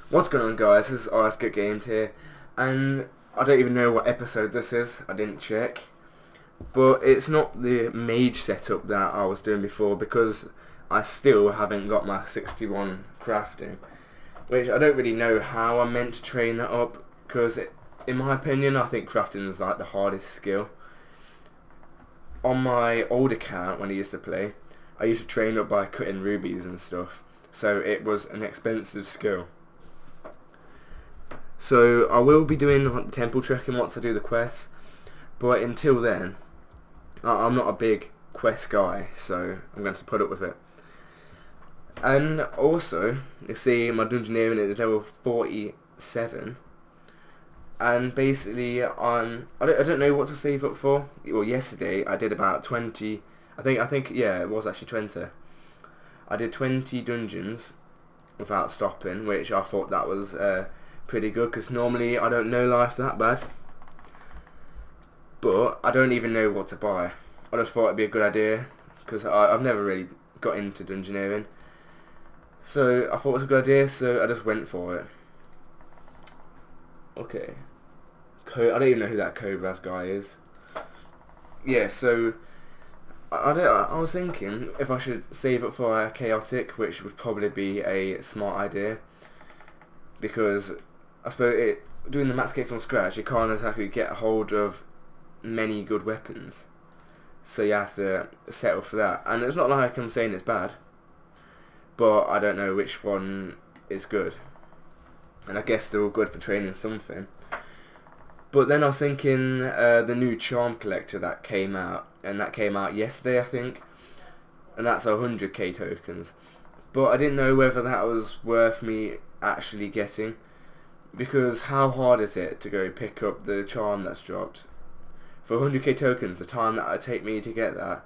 What's going on, guys? This is RUNESCAPE here, and I don't even know what episode this is. I didn't check, but it's not the mage setup that I was doing before because I still haven't got my 61 crafting, which I don't really know how I'm meant to train that up. Because in my opinion, I think crafting is like the hardest skill. On my old account when I used to play, I used to train up by cutting rubies and stuff, so it was an expensive skill. So I will be doing the temple trekking once I do the quests, but until then, I'm not a big quest guy, so I'm going to put up with it. And also, you see my dungeoneering is level 47, and basically I don't know what to save up for. Well, yesterday I did about 20. I think yeah, it was actually 20. I did 20 dungeons without stopping, which I thought that was pretty good, because normally I don't know life that bad. But I don't even know what to buy. I just thought it'd be a good idea, because I've never really got into dungeoneering. So I thought it was a good idea, so I just went for it. Okay. I don't even know who that Cobras guy is. Yeah, so I was thinking if I should save up for a chaotic, which would probably be a smart idea, because I suppose doing the MCFS from scratch, you can't exactly get a hold of many good weapons, so you have to settle for that. And it's not like I'm saying it's bad, but I don't know which one is good, and I guess they're all good for training something. But then I was thinking the new charm collector that came out, and that came out yesterday I think, and that's 100k tokens, but I didn't know whether that was worth me actually getting, because how hard is it to go pick up the charm that's dropped? For 100k tokens, the time that it take me to get that,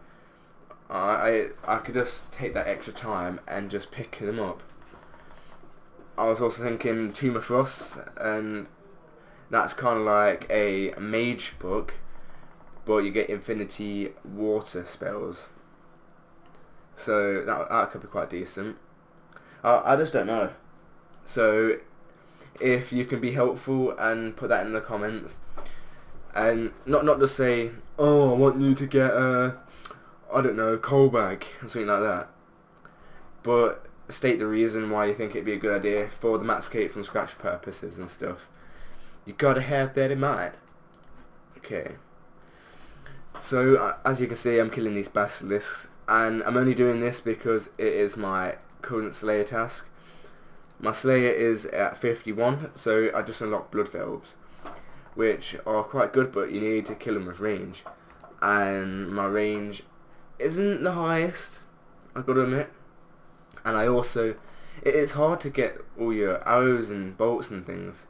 I could just take that extra time and just pick them up. I was also thinking the Tomb of Frost, and that's kind of like a mage book, but you get infinity water spells, so that could be quite decent. I just don't know. So if you can be helpful and put that in the comments, and not just say, oh, I want you to get I don't know, coal bag or something like that, but state the reason why you think it'd be a good idea for the MCFS from scratch purposes and stuff. You gotta have that in mind. Okay. So as you can see, I'm killing these basilisks, and I'm only doing this because it is my current Slayer task. My Slayer is at 51, so I just unlocked Blood Velves, which are quite good, but you need to kill them with range, and my range isn't the highest, I've got to admit. And I also, it's hard to get all your arrows and bolts and things.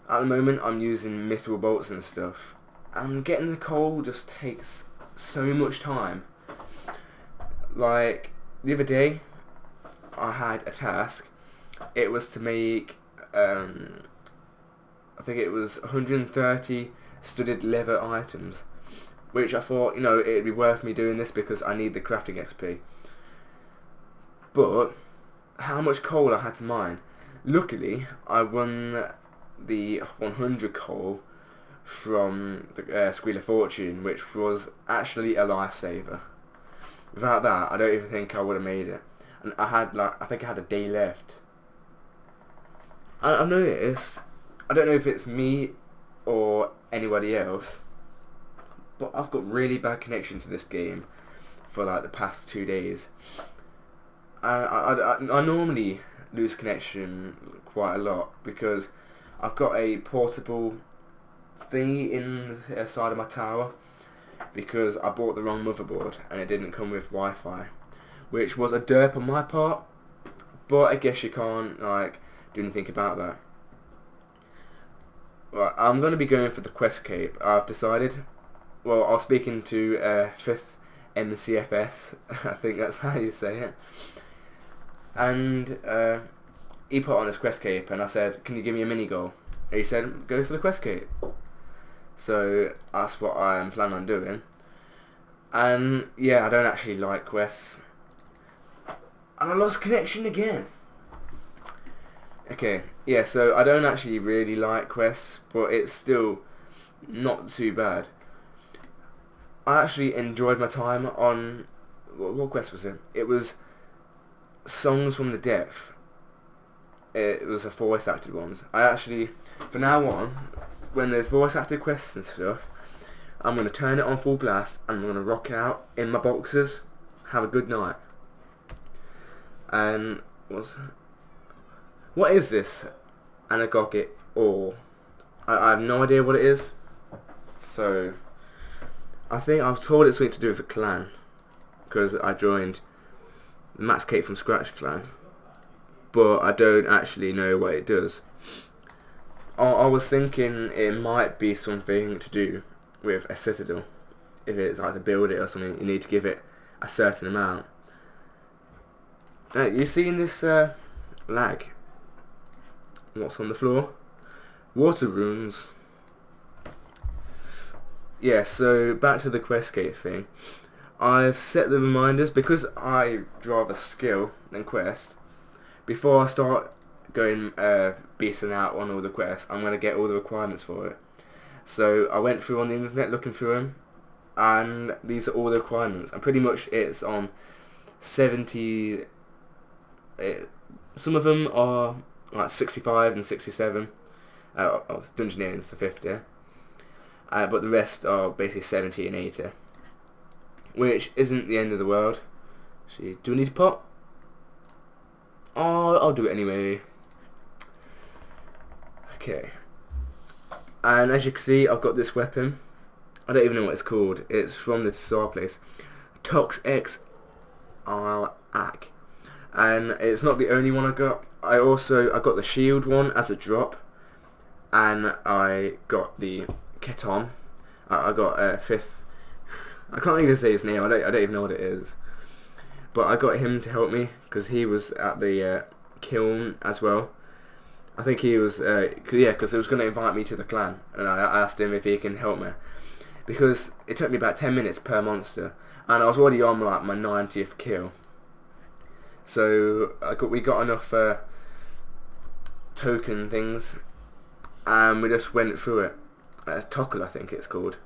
At the moment I'm using mithril bolts and stuff, and getting the coal just takes so much time. Like the other day I had a task. It was to make I think it was 130 studded leather items, which I thought, you know, it'd be worth me doing this because I need the crafting XP. But how much coal I had to mine. Luckily I won the 100 coal from the Squeal of Fortune, which was actually a lifesaver. Without that, I don't even think I would have made it. And I think I had a day left. I've noticed, I don't know if it's me or anybody else, but I've got really bad connection to this game for like the past 2 days. I normally lose connection quite a lot because I've got a portable thingy in the side of my tower, because I bought the wrong motherboard and it didn't come with Wi-Fi, which was a derp on my part, but I guess you can't like do anything about that. Right, I'm going to be going for the quest cape, I've decided. Well, I was speaking to 5th MCFS, I think that's how you say it, and he put on his quest cape, and I said, can you give me a mini goal? And he said, go for the quest cape. So that's what I am planning on doing. And yeah, I don't actually like quests, and I lost connection again. Okay, yeah, so I don't actually really like quests, but it's still not too bad. I actually enjoyed my time on... What quest was it? It was Songs from the Depth. It was a voice acted ones. I actually, from now on, when there's voice acted quests and stuff, I'm going to turn it on full blast and I'm going to rock out in my boxers, have a good night. And what is this? Anagogic ore. I have no idea what it is. So I think I've told it's something to do with the clan, because I joined MCFS from Scratch clan, but I don't actually know what it does. I was thinking it might be something to do with a citadel. If it's like to build it or something, you need to give it a certain amount. Now, you seen this lag? What's on the floor? Water runes. Yeah, so back to the questgate thing. I've set the reminders because I rather skill than quest. Before I start going beasting out on all the quests, I'm going to get all the requirements for it. So I went through on the internet looking through them, and these are all the requirements. And pretty much it's on 70... some of them are like 65 and 67. Dungeoneers to 50. But the rest are basically 70 and 80. Which isn't the end of the world. See, do we need to pop? Oh, I'll do it anyway. Okay. And as you can see, I've got this weapon. I don't even know what it's called. It's from the Tsar place. Tox X Al-Ak. And it's not the only one I got. I got the shield one as a drop. And I got the Keton. I got a fifth. I can't even say his name. I don't even know what it is. But I got him to help me because he was at the kiln as well. I think he was, because he was going to invite me to the clan, and I asked him if he can help me because it took me about 10 minutes per monster, and I was already on like my 90th kill. So we got enough token things, and we just went through it. It's Tockle, I think it's called.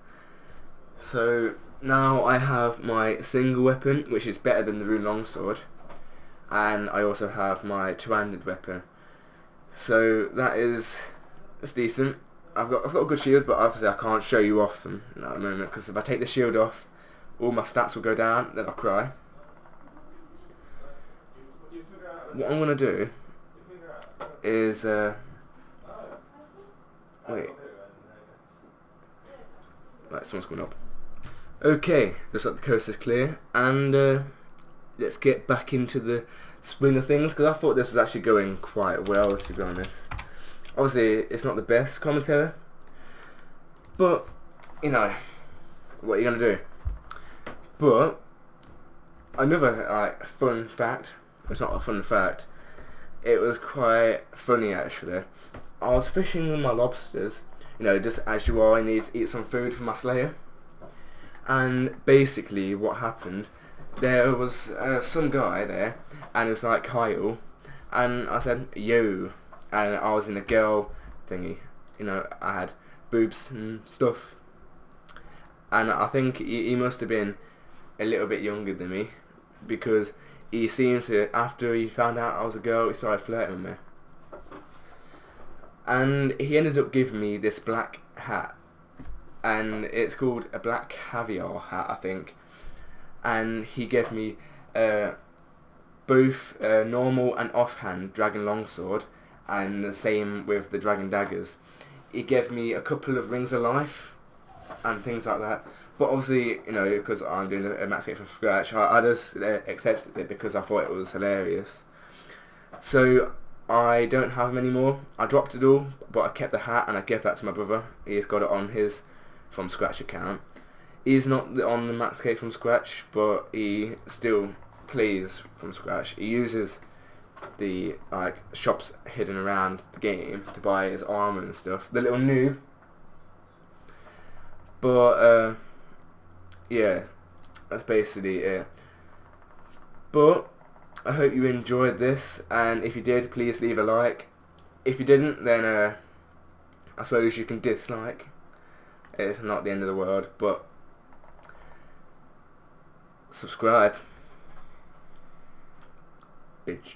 So now I have my single weapon, which is better than the rune longsword, and I also have my two-handed weapon. So it's decent. I've got a good shield, but obviously I can't show you off them at the moment because if I take the shield off, all my stats will go down. Then I'll cry. What I'm gonna do is wait. Right, someone's coming up. Okay, looks like the coast is clear, and let's get back into the swing of things, because I thought this was actually going quite well, to be honest. Obviously, it's not the best commentary, but, you know, what are you going to do? But, another fun fact, it's not a fun fact, it was quite funny actually. I was fishing with my lobsters, you know, just as you are, I need to eat some food for my slayer. And basically what happened, there was some guy there, and it was like Kyle, and I said, yo, and I was in a girl thingy, you know, I had boobs and stuff, and I think he must have been a little bit younger than me, because he seemed to, after he found out I was a girl, he started flirting with me. And he ended up giving me this black hat, and it's called a black caviar hat, I think. And he gave me both normal and offhand dragon longsword, and the same with the dragon daggers. He gave me a couple of rings of life and things like that. But obviously, you know, because I'm doing a max game from scratch, I just accepted it because I thought it was hilarious. So I don't have them anymore. I dropped it all, but I kept the hat and I gave that to my brother. He's got it on his from scratch account. He's not on the max cake from scratch, but he still plays from scratch. He uses the shops hidden around the game to buy his armor and stuff. The little noob. But yeah, that's basically it. But I hope you enjoyed this, and if you did, please leave a like, if you didn't, then I suppose you can dislike. It's not the end of the world, but subscribe, bitch.